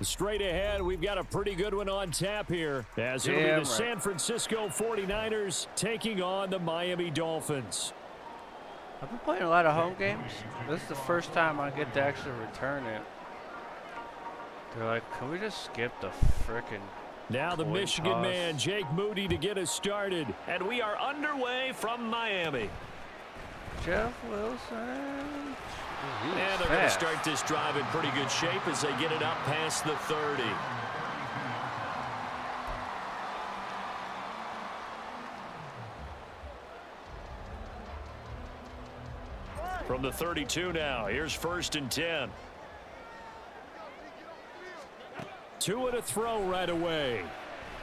Straight ahead, we've got a pretty good one on tap here, as it'll be the San Francisco 49ers taking on the Miami Dolphins. I've been playing a lot of home games. This is the first time I get to actually return it. They're like, can we just skip the frickin' Now the Michigan toss? man, Jake Moody, to get us started. And we are underway from Miami. Jeff Wilson. And they're going to start this drive in pretty good shape as they get it up past the 30. From the 32 now, here's 1st and 10. Two and a throw right away.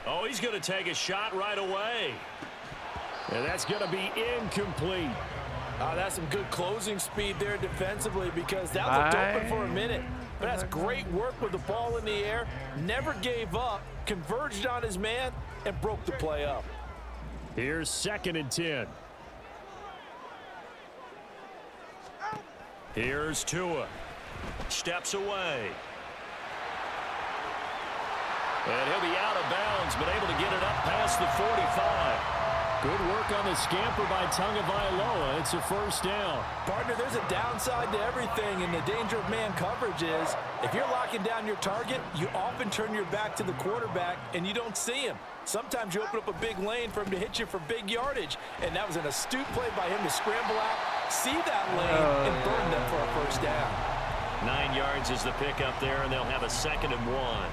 Oh, he's going to take a shot right away. And that's going to be incomplete. That's some good closing speed there defensively, because that looked open for a minute. But that's great work with the ball in the air. Never gave up, converged on his man, and broke the play up. Here's 2nd and 10. Here's Tua. Steps away. And he'll be out of bounds, but able to get it up past the 45. Good work on the scamper by Tagovailoa. It's a 1st down. Partner, there's a downside to everything, and the danger of man coverage is if you're locking down your target, you often turn your back to the quarterback and you don't see him. Sometimes you open up a big lane for him to hit you for big yardage, and that was an astute play by him to scramble out, see that lane, and burn them for a 1st down. 9 yards is the pickup there, and they'll have a 2nd and 1.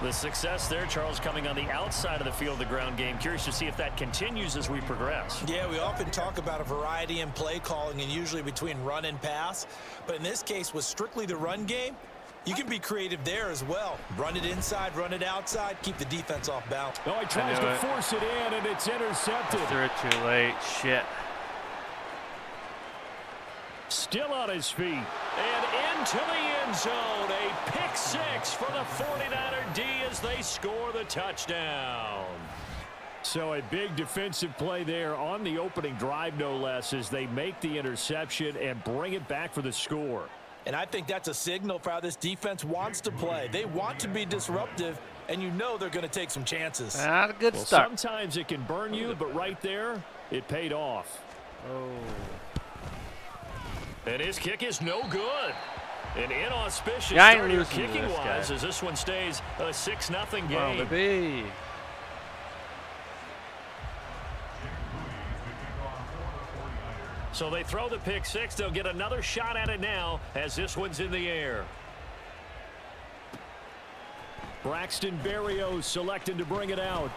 The success there, Charles, coming on the outside of the field, the ground game. Curious to see if that continues as we progress. Yeah, we often talk about a variety in play calling and usually between run and pass. But in this case, with strictly the run game, you can be creative there as well. Run it inside, run it outside, keep the defense off balance. Oh, he tries to force it in, and it's intercepted. Threw it too late. Shit. Still on his feet. And into the end zone. A pick 6 for the 49er D as they score the touchdown. So a big defensive play there on the opening drive, no less, as they make the interception and bring it back for the score. And I think that's a signal for how this defense wants to play. They want to be disruptive, and you know they're going to take some chances. Not a good start. Sometimes it can burn you, but right there, it paid off. Oh. And his kick is no good. An inauspicious start here kicking-wise as this one stays a 6-0 game. Well, baby. So they throw the pick 6. They'll get another shot at it now as this one's in the air. Braxton Berrios selected to bring it out.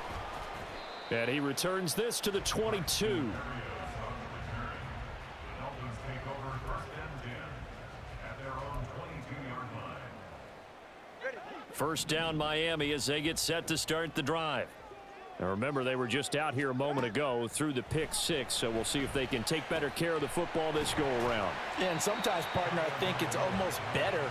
And he returns this to the 22. First down Miami as they get set to start the drive. Now remember, they were just out here a moment ago through the pick 6, so we'll see if they can take better care of the football this go-around. Yeah, and sometimes, partner, I think it's almost better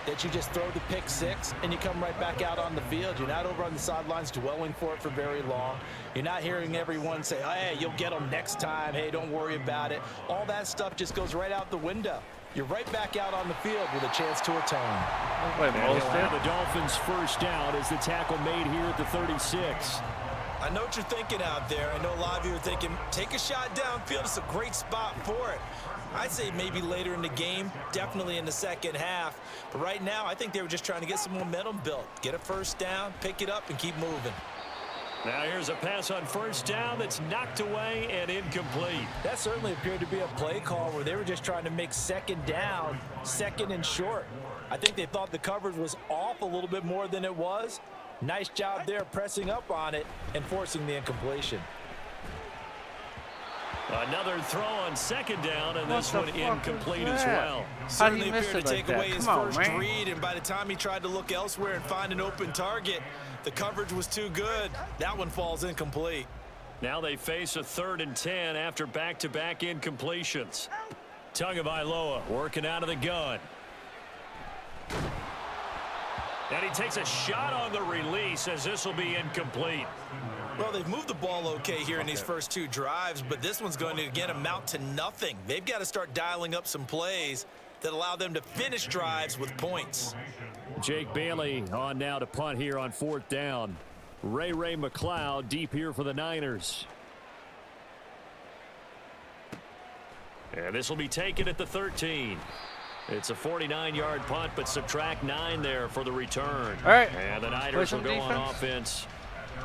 that you just throw the pick 6 and you come right back out on the field. You're not over on the sidelines dwelling for it for very long. You're not hearing everyone say, hey, you'll get them next time. Hey, don't worry about it. All that stuff just goes right out the window. You're right back out on the field with a chance to atone. The Dolphins' first down as the tackle made here at the 36. I know what you're thinking out there. I know a lot of you are thinking, take a shot downfield. It's a great spot for it. I'd say maybe later in the game, definitely in the second half. But right now, I think they were just trying to get some momentum built. Get a first down, pick it up, and keep moving. Now here's a pass on first down that's knocked away and incomplete. That certainly appeared to be a play call where they were just trying to make second down, second and short. I think they thought the coverage was off a little bit more than it was. Nice job there pressing up on it and forcing the incompletion. Another throw on second down, and this one incomplete as well. Certainly appeared to take away his first read, and by the time he tried to look elsewhere and find an open target, the coverage was too good. That one falls incomplete. Now they face a 3rd and 10 after back-to-back incompletions. Tagovailoa working out of the gun. And he takes a shot on the release as this will be incomplete. Well, they've moved the ball okay here in these first 2 drives, but this one's going to, again, amount to nothing. They've got to start dialing up some plays that allow them to finish drives with points. Jake Bailey on now to punt here on 4th down. Ray McLeod deep here for the Niners. And this will be taken at the 13. It's a 49-yard punt, but subtract 9 there for the return. All right. And the Niners will go on offense.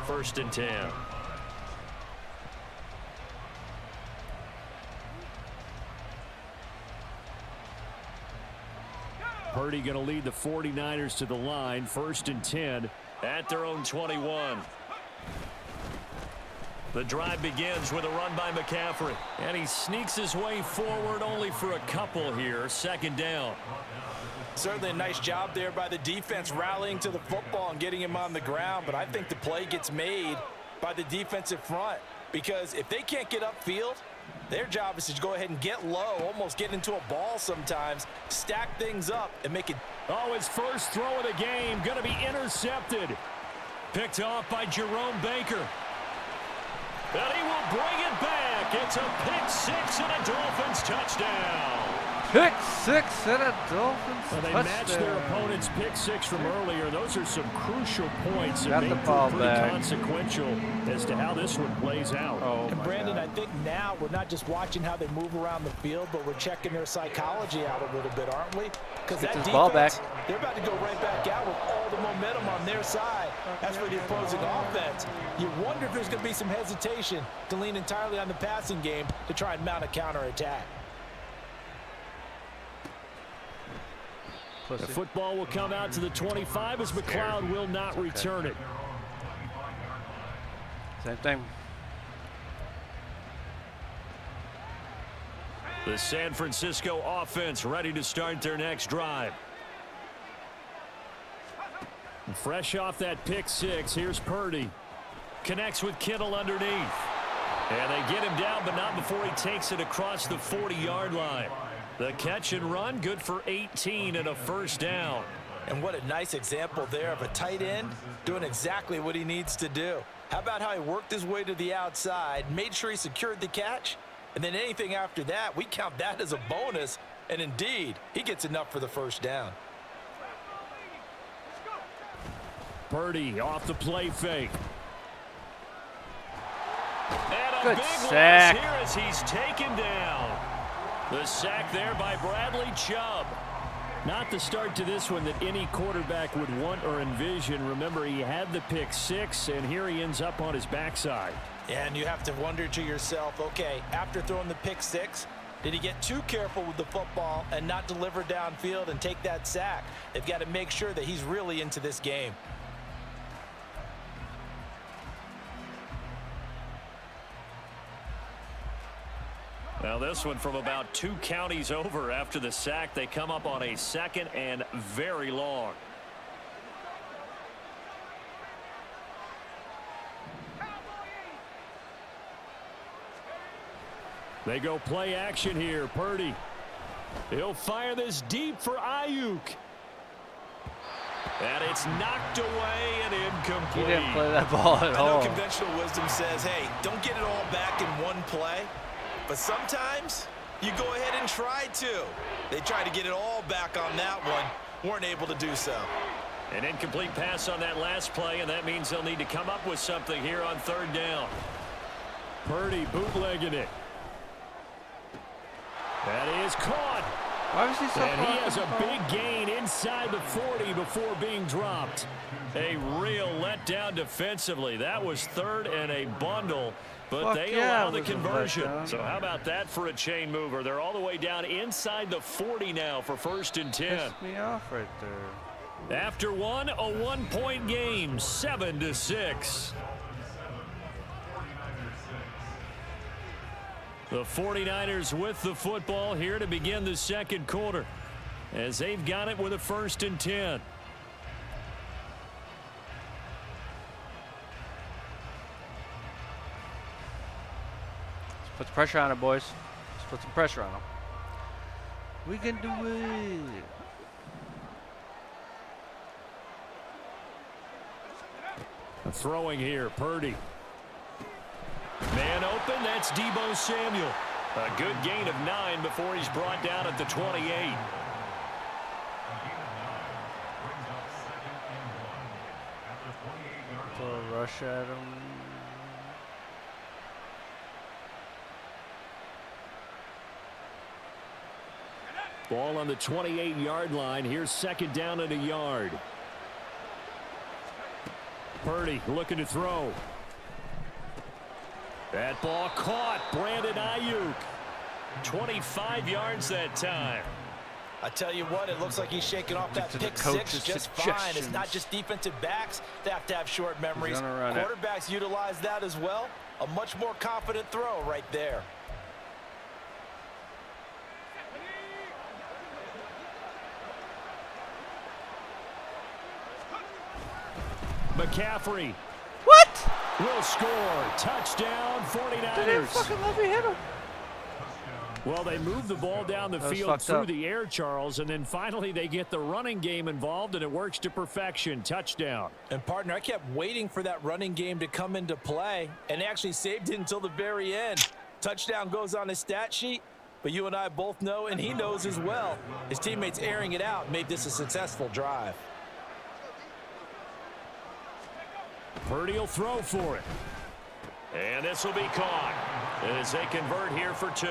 1st and 10. Purdy going to lead the 49ers to the line. 1st and 10 at their own 21. The drive begins with a run by McCaffrey. And he sneaks his way forward only for a couple here. 2nd down. Certainly a nice job there by the defense rallying to the football and getting him on the ground. But I think the play gets made by the defensive front. Because if they can't get upfield, their job is to go ahead and get low, almost get into a ball sometimes, stack things up, and make it. Oh, his first throw of the game going to be intercepted. Picked off by Jerome Baker. And he will bring it back. It's a pick 6 and a Dolphins touchdown. Pick 6 and a Dolphins touchdown. They matched their opponent's pick 6 from earlier. Those are some crucial points that may prove pretty consequential as to how this one plays out. Oh, and Brandon, I think now we're not just watching how they move around the field, but we're checking their psychology out a little bit, aren't we? Because that defense, ball back. They're about to go right back out with all the momentum on their side. As for the opposing offense, you wonder if there's going to be some hesitation to lean entirely on the passing game to try and mount a counterattack. The football will come out to the 25 as McLeod will not return it. Same thing. The San Francisco offense ready to start their next drive. Fresh off that pick 6, here's Purdy. Connects with Kittle underneath. And they get him down, but not before he takes it across the 40-yard line. The catch and run, good for 18 and a 1st down. And what a nice example there of a tight end doing exactly what he needs to do. How about how he worked his way to the outside, made sure he secured the catch, and then anything after that, we count that as a bonus. And indeed, he gets enough for the 1st down. Purdy off the play fake. And a Good big sack. loss here as he's taken down. The sack there by Bradley Chubb. Not the start to this one that any quarterback would want or envision. Remember, he had the pick 6, and here he ends up on his backside. And you have to wonder to yourself, okay, after throwing the pick 6, did he get too careful with the football and not deliver downfield and take that sack? They've got to make sure that he's really into this game. Now this one from about 2 counties over after the sack. They come up on a 2nd and very long. They go play action here. Purdy. He'll fire this deep for Ayuk. And it's knocked away and incomplete. He didn't play that ball at all. I know conventional wisdom says, hey, don't get it all back in one play. But sometimes you go ahead and try to. They tried to get it all back on that one. Weren't able to do so. An incomplete pass on that last play, and that means they'll need to come up with something here on 3rd down. Purdy bootlegging it. That is caught. Why was he so And he far has a from the big gain inside the 40 before being dropped. A real letdown defensively. That was 3rd and a bundle. But they allow the conversion. So how about that for a chain mover? They're all the way down inside the 40 now for 1st and 10. Pissed me off right there. After one, a 1-point game, 7-6. The 49ers with the football here to begin the 2nd quarter as they've got it with a 1st and 10. Put the pressure on it, boys. Let's put some pressure on them. We can do it. Throwing here, Purdy. Man open, that's Deebo Samuel. A good gain of 9 before he's brought down at the 28. rush at him. Ball on the 28-yard line. Here's second down and a yard. Purdy looking to throw. That ball caught. Brandon Ayuk. 25 yards that time. I tell you what, it looks like he's shaking off that pick six just fine. It's not just defensive backs that have to have short memories. Quarterbacks utilize that as well. A much more confident throw right there. McCaffrey. What? Will score. Touchdown, 49ers. Did they fucking let me hit him? Well, they move the ball down the field through the air, Charles, and then finally they get the running game involved, and it works to perfection. Touchdown. And, partner, I kept waiting for that running game to come into play, and actually saved it until the very end. Touchdown goes on his stat sheet, but you and I both know, and he knows as well, his teammates airing it out made this a successful drive. Purdy will throw for it. And this will be caught as they convert here for two.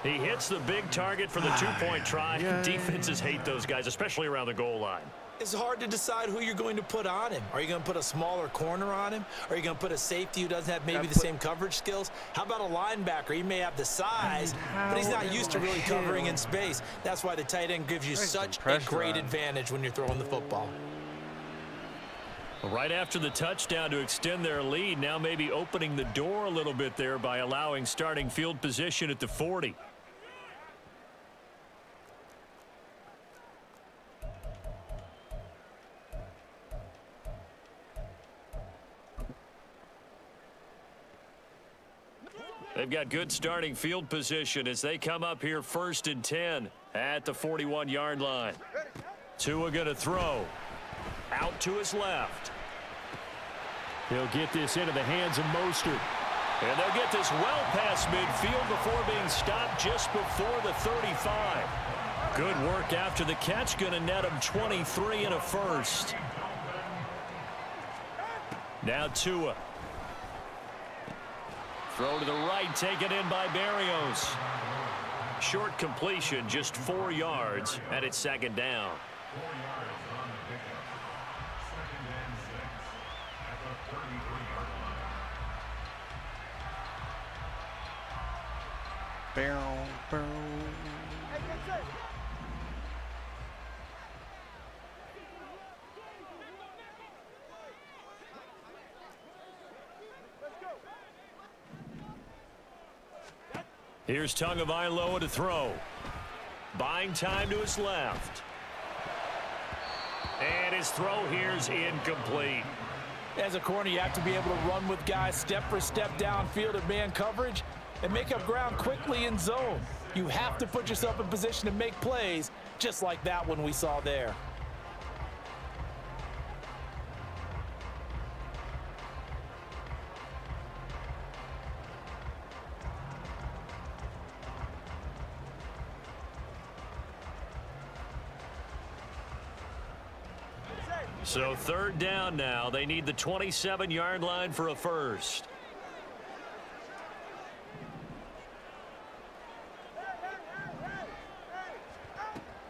He hits the big target for the two-point try. Defenses hate those guys, especially around the goal line. It's hard to decide who you're going to put on him. Are you going to put a smaller corner on him? Are you going to put a safety who doesn't have maybe the same coverage skills? How about a linebacker? He may have the size, but he's not used to really covering in space. That's why the tight end gives you such a great advantage when you're throwing the football. Right after the touchdown to extend their lead, now maybe opening the door a little bit there by allowing starting field position at the 40. They've got good starting field position as they come up here 1st and 10 at the 41-yard line. Tua going to throw. Out to his left. He'll get this into the hands of Mostert. And they'll get this well past midfield before being stopped just before the 35. Good work after the catch. Going to net him 23 and a first. Now Tua. Throw to the right, taken in by Berrios. Short completion, just 4 yards, and it's second down. Barrel. Here's Tagovailoa to throw. Buying time to his left. And his throw here's incomplete. As a corner, you have to be able to run with guys step for step downfield at man coverage and make up ground quickly in zone. You have to put yourself in position to make plays, just like that one we saw there. So 3rd down now. They need the 27-yard line for a first.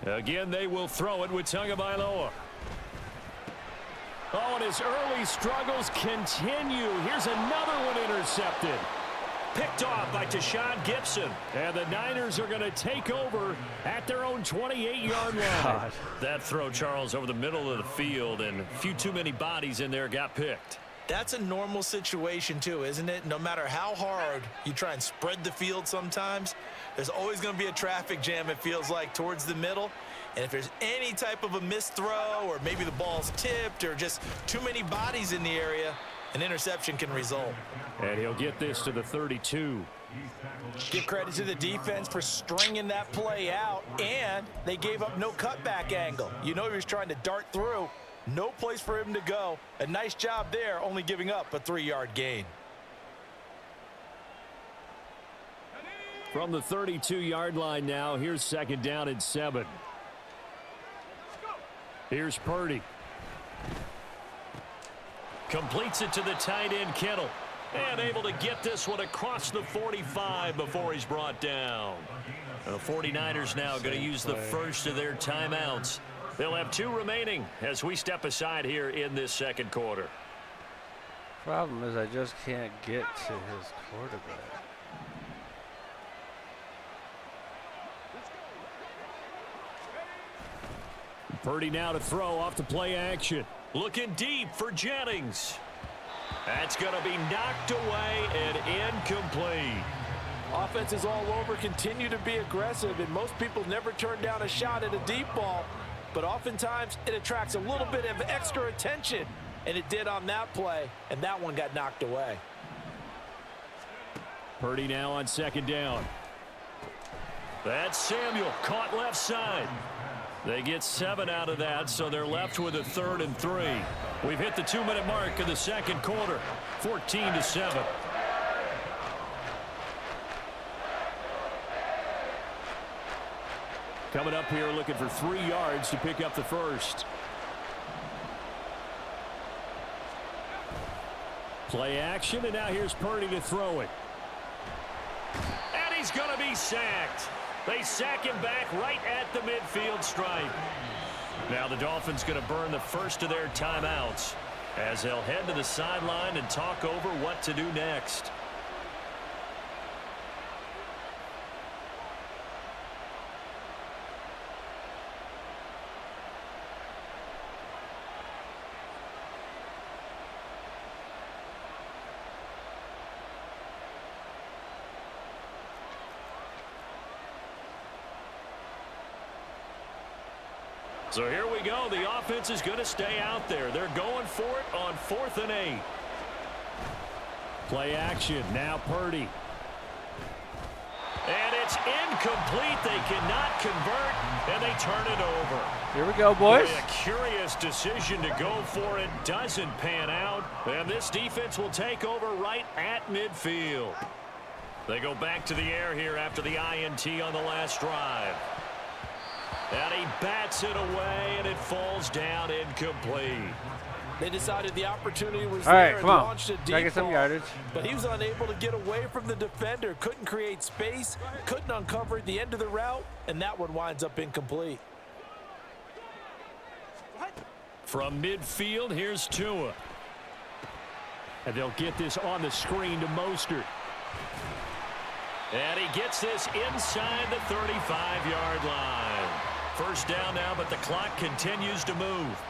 Again, they will throw it with Tagovailoa. Oh, and his early struggles continue. Here's another one intercepted. Picked off by Tashawn Gibson. And the Niners are going to take over at their own 28-yard line. God. That throw, Charles, over the middle of the field, and a few too many bodies in there got picked. That's a normal situation too, isn't it? No matter how hard you try and spread the field sometimes, there's always going to be a traffic jam, it feels like, towards the middle. And if there's any type of a missed throw or maybe the ball's tipped or just too many bodies in the area, an interception can result. And he'll get this to the 32. Give credit to the defense for stringing that play out, and they gave up no cutback angle. You know he was trying to dart through. No place for him to go. A nice job there, only giving up a 3-yard gain. From the 32-yard line now, here's second down and 7. Here's Purdy. Completes it to the tight end, Kittle. And able to get this one across the 45 before he's brought down. The 49ers now going to use the first of their timeouts. They'll have 2 remaining as we step aside here in this second quarter. Problem is I just can't get to his quarterback. Purdy now to throw off the play action. Looking deep for Jennings. That's going to be knocked away and incomplete. Offense is all over, continue to be aggressive, and most people never turn down a shot at a deep ball. But oftentimes, it attracts a little bit of extra attention. And it did on that play, and that one got knocked away. Purdy now on second down. That's Samuel, caught left side. They get 7 out of that, so they're left with a 3rd and 3. We've hit the 2-minute mark of the second quarter, 14-7. Coming up here looking for 3 yards to pick up the first. Play action, and now here's Purdy to throw it. And he's going to be sacked. They sack him back right at the midfield stripe. Now the Dolphins going to burn the first of their timeouts as they'll head to the sideline and talk over what to do next. So here we go. The offense is going to stay out there. They're going for it on 4th and 8. Play action. Now Purdy. And it's incomplete. They cannot convert, and they turn it over. Here we go, boys. A curious decision to go for it. Doesn't pan out. And this defense will take over right at midfield. They go back to the air here after the INT on the last drive. And he bats it away, and it falls down incomplete. They decided the opportunity was All there right, and come on. launched a deep Gotta get some ball, yardage. but he was unable to get away from the defender, couldn't create space, couldn't uncover the end of the route, and that one winds up incomplete. From midfield, here's Tua. And they'll get this on the screen to Mostert. And he gets this inside the 35-yard line. First down now, but the clock continues to move.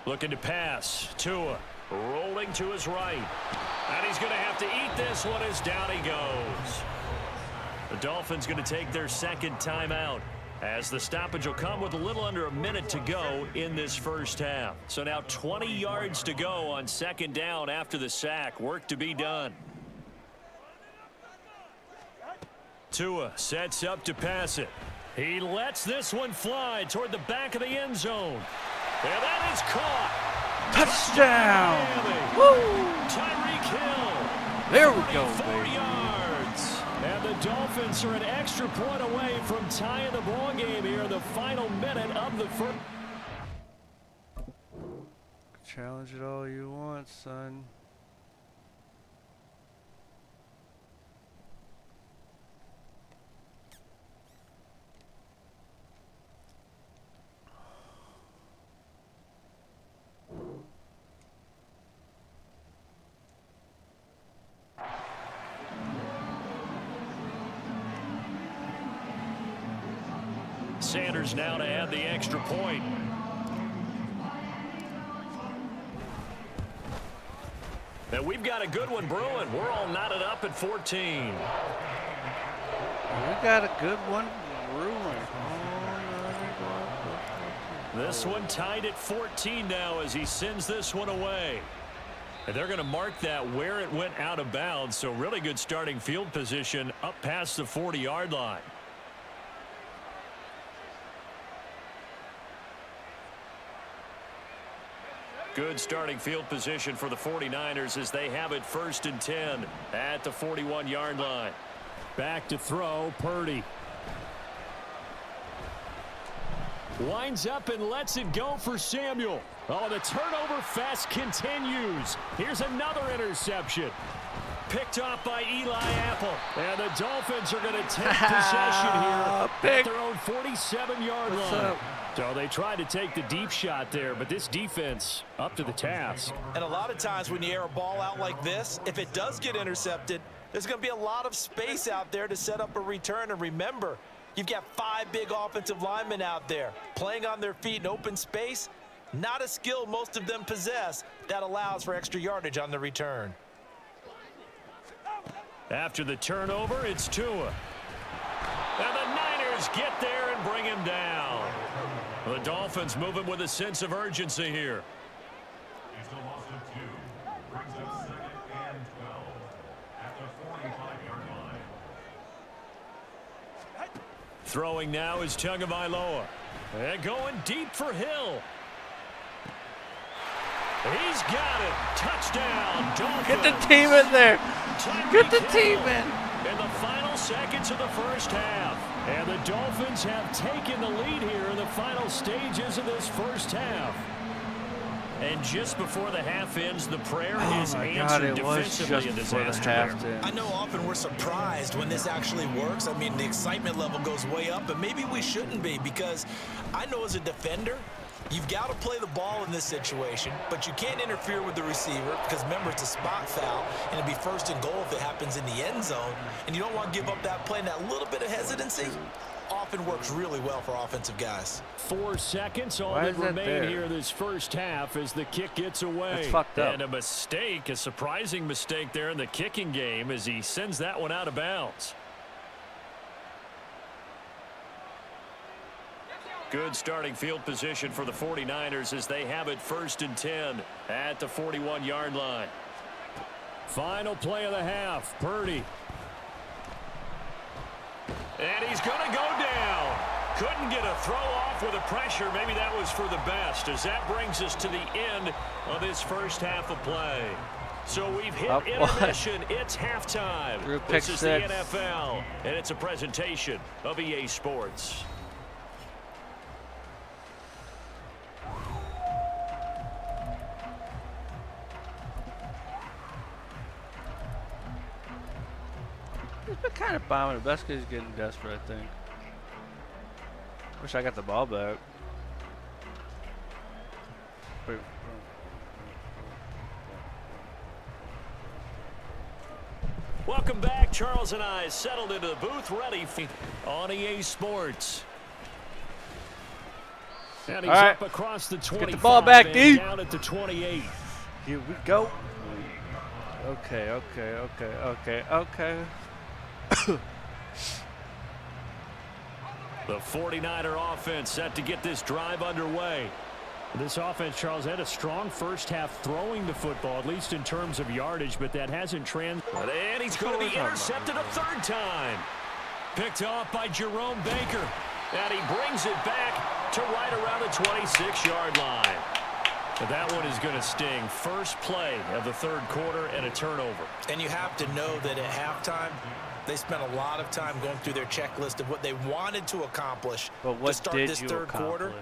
Looking to pass. Tua rolling to his right. And he's going to have to eat this one as down he goes. The Dolphins going to take their second timeout as the stoppage will come with a little under a minute to go in this first half. So now 20 yards to go on second down after the sack. Work to be done. Tua sets up to pass it. He lets this one fly toward the back of the end zone. And that is caught. Touchdown! Woo! Tyreek Hill. There we go, 4 baby. yards. And the Dolphins are an extra point away from tying the ball game here in the final minute of the first. Challenge it all you want, son. Sanders now to add the extra point. And we've got a good one brewing. We're all knotted up at 14. We got a good one brewing. This one tied at 14 now as he sends this one away. And they're going to mark that where it went out of bounds. So really good starting field position up past the 40-yard line. Good starting field position for the 49ers as they have it 1st and 10 at the 41-yard line. Back to throw, Purdy. Winds up and lets it go for Samuel. Oh, the turnover fest continues. Here's another interception. Picked off by Eli Apple. And the Dolphins are going to take possession here at their own 47-yard line. So they tried to take the deep shot there, but this defense up to the task. And a lot of times when you air a ball out like this, if it does get intercepted, there's going to be a lot of space out there to set up a return. And remember, you've got 5 big offensive linemen out there playing on their feet in open space. Not a skill most of them possess that allows for extra yardage on the return. After the turnover, it's Tua. And the Niners get there and bring him down. The Dolphins moving with a sense of urgency here. It's a loss of 2. Brings up 2nd and 12 at the 45-yard line. Throwing now is Tagovailoa. And going deep for Hill. He's got it. Touchdown, Dolphins. Get the team in there. Get the team in. In the final seconds of the first half. And the Dolphins have taken the lead here in the final stages of this first half. And just before the half ends, the prayer is answered defensively in disaster. I know often we're surprised when this actually works. I mean, the excitement level goes way up, but maybe we shouldn't be, because I know as a defender, you've got to play the ball in this situation, but you can't interfere with the receiver because, remember, it's a spot foul, and it'd be 1st and goal if it happens in the end zone, and you don't want to give up that play. And that little bit of hesitancy often works really well for offensive guys. 4 seconds all that remain here this first half as the kick gets away. That's fucked up. And a mistake, a surprising mistake there in the kicking game as he sends that one out of bounds. Good starting field position for the 49ers as they have it 1st and 10 at the 41-yard line. Final play of the half, Purdy. And he's going to go down. Couldn't get a throw off with the pressure. Maybe that was for the best, as that brings us to the end of this first half of play. So we've hit intermission. It's halftime. This is the NFL, and it's a presentation of EA Sports. He's been kind of bombing it. That's because he's getting desperate, I think. Wish I got the ball back. Wait. Welcome back. Charles and I settled into the booth, ready on EA Sports. And he's up across the 25. Get the ball back, D. Down at the 28. Here we go. Okay. The 49er offense set to get this drive underway. This offense, Charles, had a strong first half throwing the football, at least in terms of yardage, but that hasn't translated. And he's going to be intercepted a 3rd time. Picked off by Jerome Baker. And he brings it back to right around the 26-yard line. But that one is going to sting. First play of the 3rd quarter and a turnover. And you have to know that at halftime, they spent a lot of time going through their checklist of what they wanted to accomplish to start this 3rd quarter.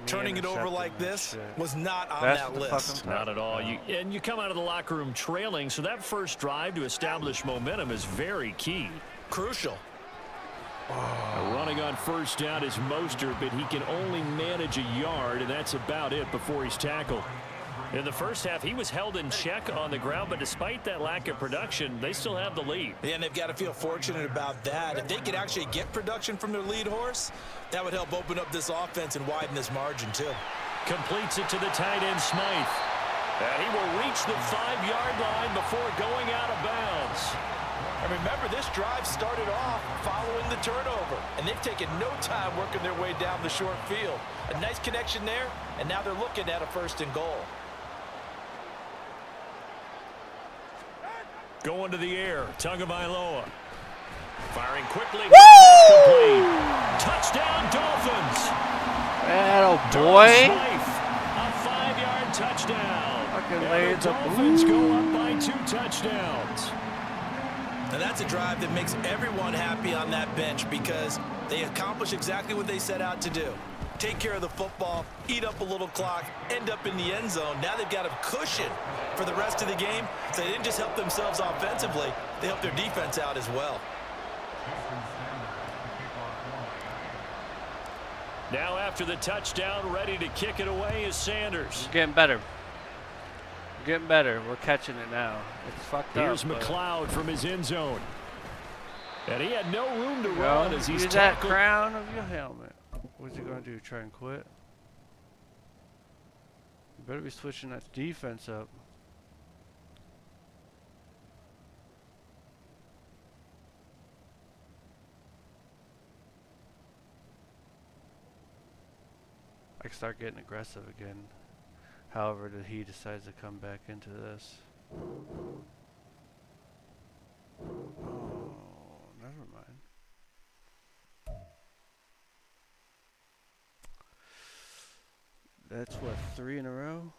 Turning it over like this was not on that list. Not at all. You come out of the locker room trailing, so that first drive to establish momentum is very key. Crucial. Running on 1st down is Mostert, but he can only manage a yard, and that's about it before he's tackled. In the first half, he was held in check on the ground, but despite that lack of production, they still have the lead. Yeah, and they've got to feel fortunate about that. If they could actually get production from their lead horse, that would help open up this offense and widen this margin, too. Completes it to the tight end, Smythe. And he will reach the 5-yard line before going out of bounds. And remember, this drive started off following the turnover, and they've taken no time working their way down the short field. A nice connection there, and now they're looking at a 1st and goal. Going to the air, Tagovailoa. Firing quickly. Woo! Touchdown, Dolphins. Oh boy. A 5-yard touchdown. Fucking and the Dolphins go up by 2 touchdowns. And that's a drive that makes everyone happy on that bench because they accomplish exactly what they set out to do. take care of the football, eat up a little clock, end up in the end zone. Now they've got a cushion for the rest of the game. So they didn't just help themselves offensively, they helped their defense out as well. Now after the touchdown, ready to kick it away is Sanders. It's getting better. Getting better. We're catching it now. It's fucked up. Here's McLeod from his end zone. And he had no room to run as he's use that tackled. crown of your helmet. What's he going to do? Try and quit? You better be switching that defense up. I can start getting aggressive again. However, that he decides to come back into this. Oh, never mind. That's what, 3 in a row?